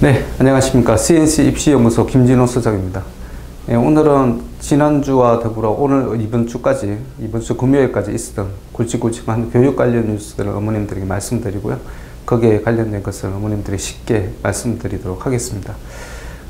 네, 안녕하십니까. CNC 입시연구소 김진호 소장입니다. 오늘은 지난주와 더불어 오늘 이번 주까지, 이번 주 금요일까지 있었던 굵직굵직한 교육 관련 뉴스들을 어머님들에게 말씀드리고요. 거기에 관련된 것을 어머님들이 쉽게 말씀드리도록 하겠습니다.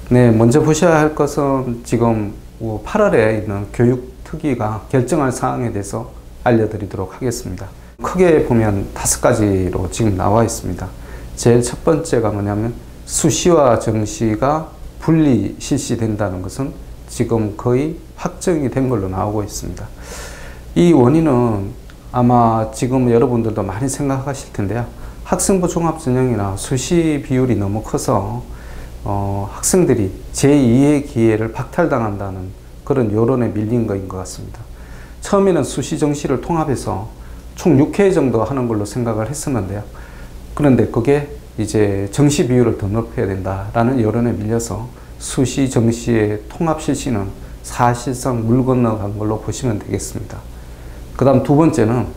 네, 먼저 보셔야 할 것은 지금 8월에 있는 교육특위가 결정할 사항에 대해서 알려드리도록 하겠습니다. 크게 보면 5가지로 지금 나와 있습니다. 제일 첫 번째가 뭐냐면 수시와 정시가 분리 실시된다는 것은 지금 거의 확정이 된 걸로 나오고 있습니다. 이 원인은 아마 지금 여러분들도 많이 생각하실 텐데요. 학생부 종합전형이나 수시 비율이 너무 커서 학생들이 제2의 기회를 박탈당한다는 그런 여론에 밀린 거인 것 같습니다. 처음에는 수시 정시를 통합해서 총 6회 정도 하는 걸로 생각을 했었는데요. 그런데 그게 이제 정시 비율을 더 높여야 된다라는 여론에 밀려서 수시 정시의 통합 실시는 사실상 물 건너간 걸로 보시면 되겠습니다. 그 다음 두 번째는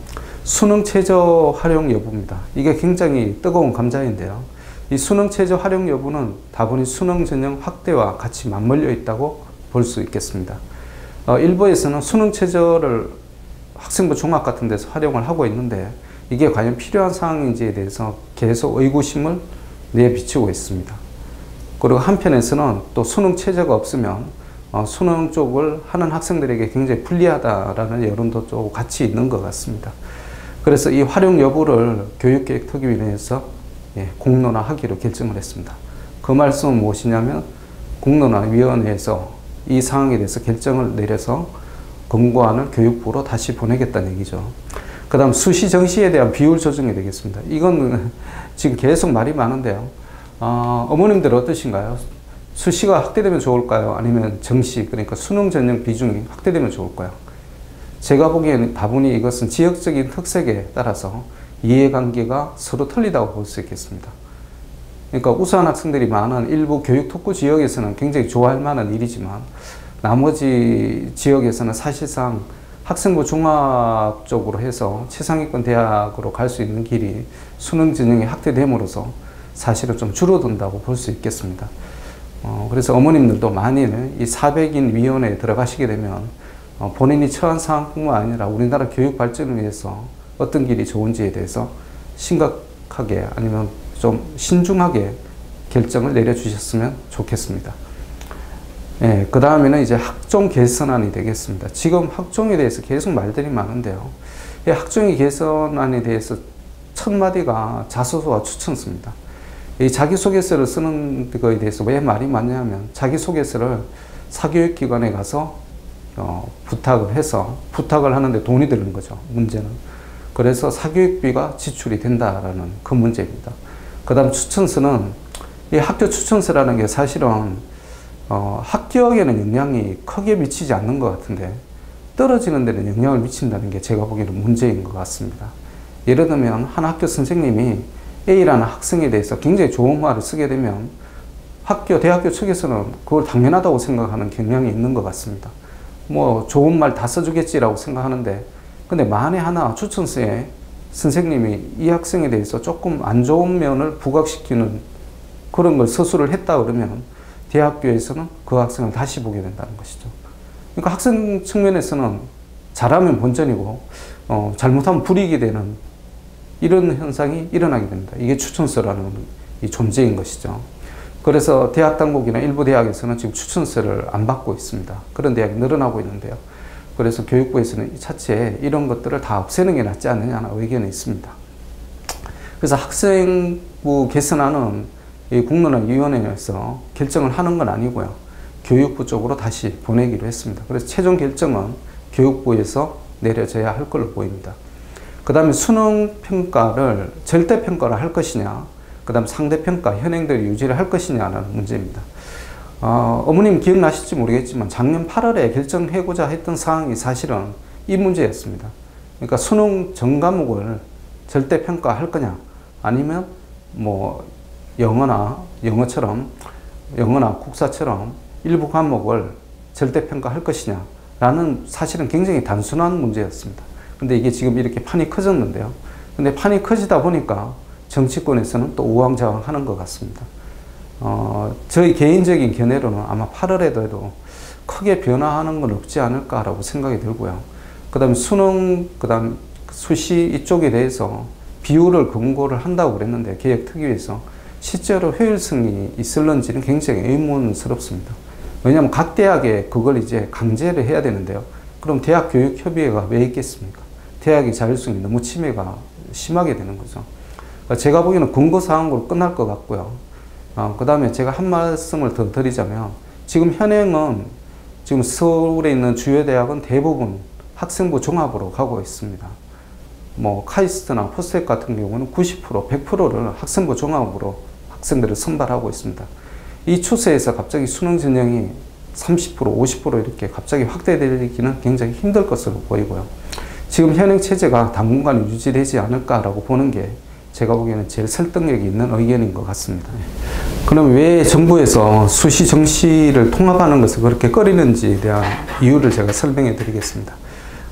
수능 최저 활용 여부입니다. 이게 굉장히 뜨거운 감자인데요. 이 수능 최저 활용 여부는 다분히 수능 전형 확대와 같이 맞물려 있다고 볼 수 있겠습니다. 일부에서는 수능 최저를 학생부 종합 같은 데서 활용을 하고 있는데 이게 과연 필요한 사항인지에 대해서 계속 의구심을 내비치고 있습니다. 그리고 한편에서는 또 수능 최저가 없으면 수능 쪽을 하는 학생들에게 굉장히 불리하다라는 여론도 좀 같이 있는 것 같습니다. 그래서 이 활용 여부를 교육계획특위위원회에서 공론화하기로 결정을 했습니다. 그 말씀은 무엇이냐면 공론화위원회에서 이 사항에 대해서 결정을 내려서 권고안을 교육부로 다시 보내겠다는 얘기죠. 그 다음 수시 정시에 대한 비율 조정이 되겠습니다. 이건 지금 계속 말이 많은데요. 어머님들 어떠신가요? 수시가 확대되면 좋을까요? 아니면 정시, 그러니까 수능 전형 비중이 확대되면 좋을까요? 제가 보기에는 다분히 이것은 지역적인 특색에 따라서 이해관계가 서로 틀리다고 볼 수 있겠습니다. 그러니까 우수한 학생들이 많은 일부 교육 특구 지역에서는 굉장히 좋아할 만한 일이지만 나머지 지역에서는 사실상 학생부 종합 쪽으로 해서 최상위권 대학으로 갈 수 있는 길이 수능 전형이 확대됨으로써 사실은 좀 줄어든다고 볼 수 있겠습니다. 그래서 어머님들도 만일 이 400인 위원회에 들어가시게 되면 본인이 처한 상황뿐만 아니라 우리나라 교육 발전을 위해서 어떤 길이 좋은지에 대해서 심각하게 아니면 좀 신중하게 결정을 내려주셨으면 좋겠습니다. 예, 그 다음에는 이제 학종 개선안이 되겠습니다. 지금 학종에 대해서 계속 말들이 많은데요. 이 학종의 개선안에 대해서 첫 마디가 자소서와 추천서입니다. 이 자기소개서를 쓰는 거에 대해서 왜 말이 많냐면 자기소개서를 사교육기관에 가서 부탁을 해서 부탁을 하는데 돈이 드는 거죠. 문제는. 그래서 사교육비가 지출이 된다라는 그 문제입니다. 그 다음 추천서는 이 학교 추천서라는 게 사실은 합격에는 영향이 크게 미치지 않는 것 같은데 떨어지는 데는 영향을 미친다는 게 제가 보기에는 문제인 것 같습니다. 예를 들면 한 학교 선생님이 A라는 학생에 대해서 굉장히 좋은 말을 쓰게 되면 대학교 측에서는 그걸 당연하다고 생각하는 경향이 있는 것 같습니다. 뭐 좋은 말 다 써주겠지라고 생각하는데 근데 만에 하나 추천서에 선생님이 이 학생에 대해서 조금 안 좋은 면을 부각시키는 그런 걸 서술을 했다 그러면 대학교에서는 그 학생을 다시 보게 된다는 것이죠. 그러니까 학생 측면에서는 잘하면 본전이고 잘못하면 불이익이 되는 이런 현상이 일어나게 됩니다. 이게 추천서라는 이 존재인 것이죠. 그래서 대학 당국이나 일부 대학에서는 지금 추천서를 안 받고 있습니다. 그런 대학이 늘어나고 있는데요. 그래서 교육부에서는 이 차체에 이런 것들을 다 없애는 게 낫지 않느냐는 의견이 있습니다. 그래서 학생부 개선안은 이 공론화위원회에서 결정을 하는 건 아니고요. 교육부 쪽으로 다시 보내기로 했습니다. 그래서 최종 결정은 교육부에서 내려져야 할 걸로 보입니다. 그 다음에 수능 평가를 절대평가를 할 것이냐, 그 다음 상대평가, 현행대로 유지를 할 것이냐라는 문제입니다. 어머님 기억나실지 모르겠지만 작년 8월에 결정하고자 했던 사항이 사실은 이 문제였습니다. 그러니까 수능 전 과목을 절대평가할 거냐, 아니면 뭐 영어나 국사처럼 일부 과목을 절대평가할 것이냐 라는 사실은 굉장히 단순한 문제였습니다. 근데 이게 지금 이렇게 판이 커졌는데요. 근데 판이 커지다 보니까 정치권에서는 또 우왕좌왕 하는 것 같습니다. 저희 개인적인 견해로는 아마 8월에도 크게 변화하는 건 없지 않을까라고 생각이 들고요. 그 다음에 수능, 그 다음 수시 이쪽에 대해서 비율을 권고를 한다고 그랬는데 개혁특위에서 실제로 효율성이 있을런지는 굉장히 의문스럽습니다. 왜냐하면 각 대학에 그걸 이제 강제를 해야 되는데요. 그럼 대학교육협의회가 왜 있겠습니까? 대학의 자율성이 너무 침해가 심하게 되는 거죠. 제가 보기에는 권고사항으로 끝날 것 같고요. 그 다음에 제가 한 말씀을 더 드리자면 지금 현행은 지금 서울에 있는 주요 대학은 대부분 학생부 종합으로 가고 있습니다. 뭐 카이스트나 포스텍 같은 경우는 90%, 100%를 학생부 종합으로 학생들을 선발하고 있습니다. 이 추세에서 갑자기 수능 전형이 30%, 50% 이렇게 갑자기 확대되기는 굉장히 힘들 것으로 보이고요. 지금 현행 체제가 당분간 유지되지 않을까라고 보는 게 제가 보기에는 제일 설득력이 있는 의견인 것 같습니다. 그럼 왜 정부에서 수시 정시를 통합하는 것을 그렇게 꺼리는지에 대한 이유를 제가 설명해 드리겠습니다.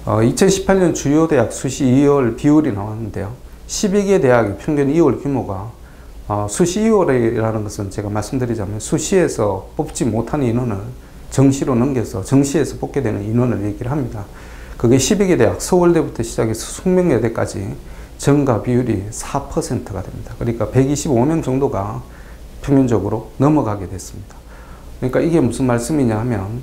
2018년 주요 대학 수시 2월 비율이 나왔는데요. 12개 대학의 평균 2월 규모가 수시 2월이라는 것은 제가 말씀드리자면 수시에서 뽑지 못한 인원을 정시로 넘겨서 정시에서 뽑게 되는 인원을 얘기를 합니다. 그게 12개 대학 서울대부터 시작해서 숙명여대까지 전가 비율이 4%가 됩니다. 그러니까 125명 정도가 평균적으로 넘어가게 됐습니다. 그러니까 이게 무슨 말씀이냐 하면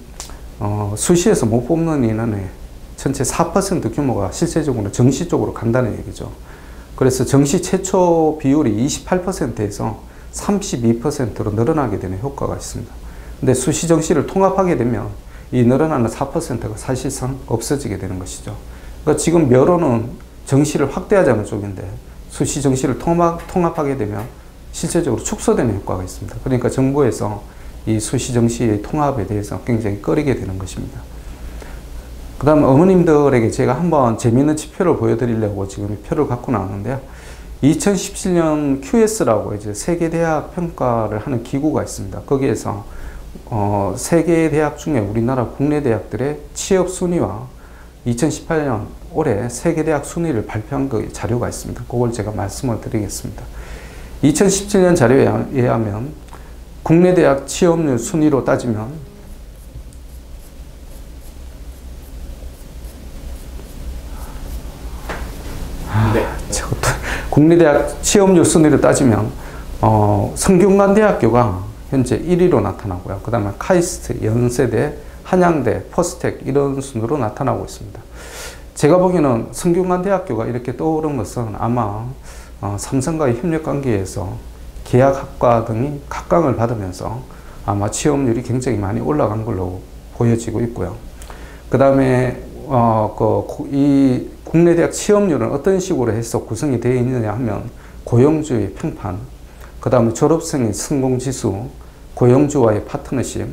수시에서 못 뽑는 인원의 전체 4% 규모가 실제적으로 정시 쪽으로 간다는 얘기죠. 그래서 정시 최초 비율이 28%에서 32%로 늘어나게 되는 효과가 있습니다. 근데 수시 정시를 통합하게 되면 이 늘어나는 4%가 사실상 없어지게 되는 것이죠. 그러니까 지금 묘로는 정시를 확대하자는 쪽인데 수시 정시를 통합하게 되면 실제적으로 축소되는 효과가 있습니다. 그러니까 정부에서 이 수시 정시의 통합에 대해서 굉장히 꺼리게 되는 것입니다. 그 다음 어머님들에게 제가 한번 재미있는 지표를 보여드리려고 지금 표를 갖고 나왔는데요. 2017년 QS라고 이제 세계 대학 평가를 하는 기구가 있습니다. 거기에서 세계 대학 중에 우리나라 국내 대학들의 취업 순위와 2018년 올해 세계 대학 순위를 발표한 그 자료가 있습니다. 그걸 제가 말씀을 드리겠습니다. 2017년 자료에 의하면 국내 대학 취업률 순위로 따지면 국내 대학 취업률 순위를 따지면 성균관대학교가 현재 1위로 나타나고요. 그 다음에 카이스트, 연세대, 한양대, 포스텍 이런 순으로 나타나고 있습니다. 제가 보기에는 성균관대학교가 이렇게 떠오른 것은 아마 삼성과의 협력관계에서 계약학과 등이 각광을 받으면서 아마 취업률이 굉장히 많이 올라간 걸로 보여지고 있고요. 그 다음에 이 국내 대학 취업률은 어떤 식으로 해서 구성이 되어 있느냐 하면 고용주의 평판, 그 다음에 졸업생의 성공지수, 고용주와의 파트너십,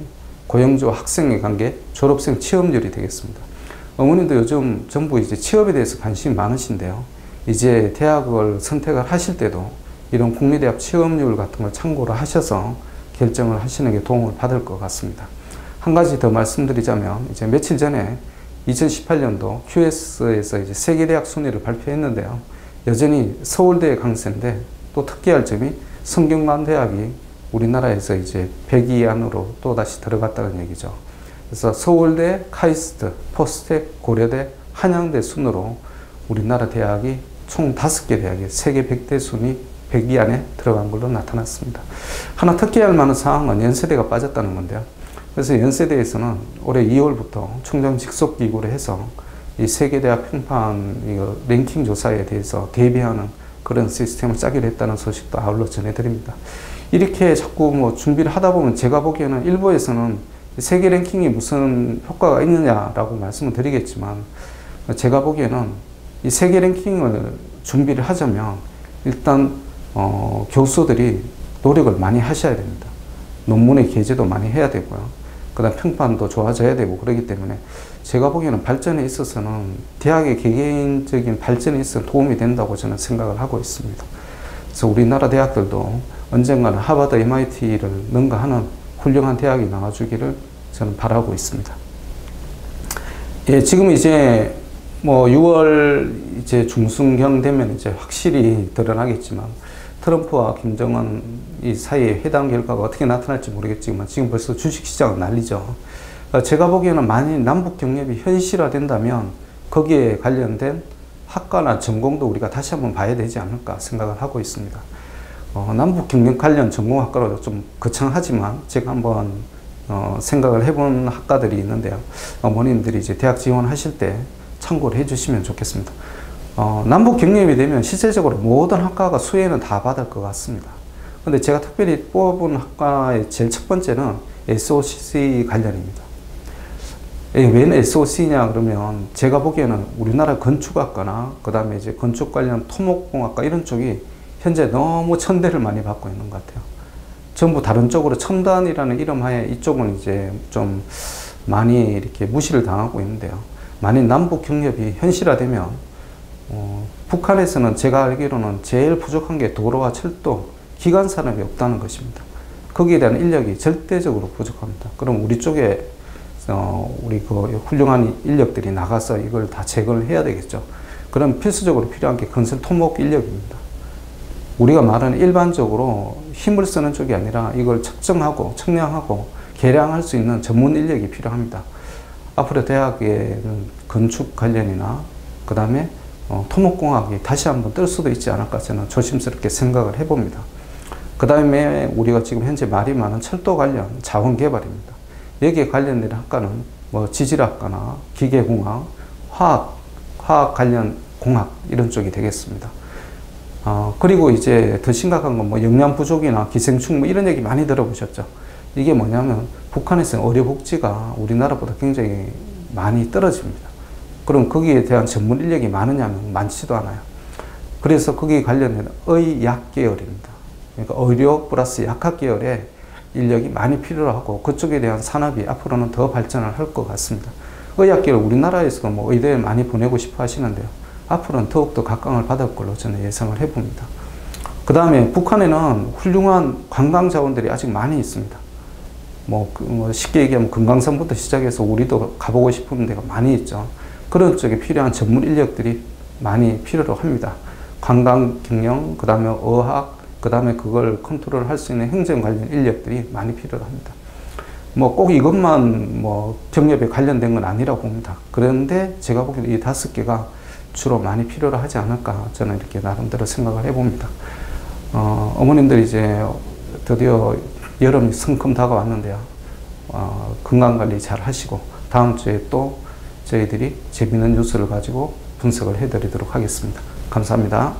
고용주와 학생의 관계, 졸업생 취업률이 되겠습니다. 어머님도 요즘 전부 이제 취업에 대해서 관심이 많으신데요. 이제 대학을 선택을 하실 때도 이런 국내 대학 취업률 같은 걸 참고를 하셔서 결정을 하시는 게 도움을 받을 것 같습니다. 한 가지 더 말씀드리자면 이제 며칠 전에 2018년도 QS에서 이제 세계대학 순위를 발표했는데요. 여전히 서울대 강세인데 또 특이할 점이 성균관대학이 우리나라에서 이제 100위 안으로 또 다시 들어갔다는 얘기죠. 그래서 서울대, 카이스트, 포스텍, 고려대, 한양대 순으로 우리나라 대학이 총 5개 대학이 세계 100대 순위 100위 안에 들어간 걸로 나타났습니다. 하나 특이할 만한 사항은 연세대가 빠졌다는 건데요. 그래서 연세대에서는 올해 2월부터 총장 직속 기구를 해서 이 세계대학 평판 랭킹 조사에 대해서 대비하는 그런 시스템을 짜기로 했다는 소식도 아울러 전해드립니다. 이렇게 자꾸 뭐 준비를 하다 보면 제가 보기에는 일부에서는 세계 랭킹이 무슨 효과가 있느냐라고 말씀을 드리겠지만 제가 보기에는 이 세계 랭킹을 준비를 하자면 일단 교수들이 노력을 많이 하셔야 됩니다. 논문의 게재도 많이 해야 되고요. 그 다음 평판도 좋아져야 되고 그러기 때문에 제가 보기에는 발전에 있어서는 대학의 개개인적인 발전에 있어서 도움이 된다고 저는 생각을 하고 있습니다. 그래서 우리나라 대학들도 언젠가는 하버드, MIT를 능가하는 훌륭한 대학이 나와주기를 저는 바라고 있습니다. 예, 지금 이제 뭐 6월 이제 중순경 되면 이제 확실히 드러나겠지만 트럼프와 김정은 이 사이의 회담 결과가 어떻게 나타날지 모르겠지만 지금 벌써 주식시장은 난리죠. 제가 보기에는 만일 남북 경협이 현실화된다면 거기에 관련된 학과나 전공도 우리가 다시 한번 봐야 되지 않을까 생각을 하고 있습니다. 남북 경협 관련 전공학과로 좀 거창하지만 제가 한번 생각을 해본 학과들이 있는데요. 어머님들이 이제 대학 지원하실 때 참고를 해주시면 좋겠습니다. 남북 경협이 되면 실질적으로 모든 학과가 수혜는 다 받을 것 같습니다. 근데 제가 특별히 뽑은 학과의 제일 첫 번째는 SOC 관련입니다. 왜 SOC냐 그러면 제가 보기에는 우리나라 건축학과나 그 다음에 이제 건축 관련 토목공학과 이런 쪽이 현재 너무 천대를 많이 받고 있는 것 같아요. 전부 다른 쪽으로 첨단이라는 이름 하에 이쪽은 이제 좀 많이 이렇게 무시를 당하고 있는데요. 만일 남북 경협이 현실화되면 북한에서는 제가 알기로는 제일 부족한 게 도로와 철도, 기간 산업이 없다는 것입니다. 거기에 대한 인력이 절대적으로 부족합니다. 그럼 우리 쪽에 우리 그 훌륭한 인력들이 나가서 이걸 다 제거를 해야 되겠죠. 그럼 필수적으로 필요한 게 건설 토목 인력입니다. 우리가 말하는 일반적으로 힘을 쓰는 쪽이 아니라 이걸 측정하고 측량하고 계량할 수 있는 전문 인력이 필요합니다. 앞으로 대학에는 건축 관련이나 그 다음에 토목공학이 다시 한번 뜰 수도 있지 않을까 저는 조심스럽게 생각을 해봅니다. 그 다음에 우리가 지금 현재 말이 많은 철도 관련 자원개발입니다. 여기에 관련된 학과는 뭐 지질학과나 기계공학, 화학 관련 공학 이런 쪽이 되겠습니다. 그리고 이제 더 심각한 건 뭐 영양 부족이나 기생충 뭐 이런 얘기 많이 들어보셨죠. 이게 뭐냐면 북한에서는 의료복지가 우리나라보다 굉장히 많이 떨어집니다. 그럼 거기에 대한 전문 인력이 많으냐면 많지도 않아요. 그래서 거기에 관련된 의약 계열입니다. 그러니까 의료 플러스 약학 계열의 인력이 많이 필요하고 그쪽에 대한 산업이 앞으로는 더 발전을 할 것 같습니다. 의학 계열 우리나라에서 뭐 의대에 많이 보내고 싶어 하시는데요. 앞으로는 더욱더 각광을 받을 걸로 저는 예상을 해봅니다. 그 다음에 북한에는 훌륭한 관광 자원들이 아직 많이 있습니다. 뭐 쉽게 얘기하면 금강산부터 시작해서 우리도 가보고 싶은 데가 많이 있죠. 그런 쪽에 필요한 전문 인력들이 많이 필요로 합니다. 관광 경영, 그 다음에 어학, 그 다음에 그걸 컨트롤 할 수 있는 행정 관련 인력들이 많이 필요로 합니다. 뭐 꼭 이것만 뭐 경협에 관련된 건 아니라고 봅니다. 그런데 제가 보기에는 이 5개가 주로 많이 필요로 하지 않을까 저는 이렇게 나름대로 생각을 해봅니다. 어머님들이 이제 드디어 여름이 성큼 다가왔는데요. 건강관리 잘 하시고 다음 주에 또 저희들이 재미있는 뉴스를 가지고 분석을 해드리도록 하겠습니다. 감사합니다.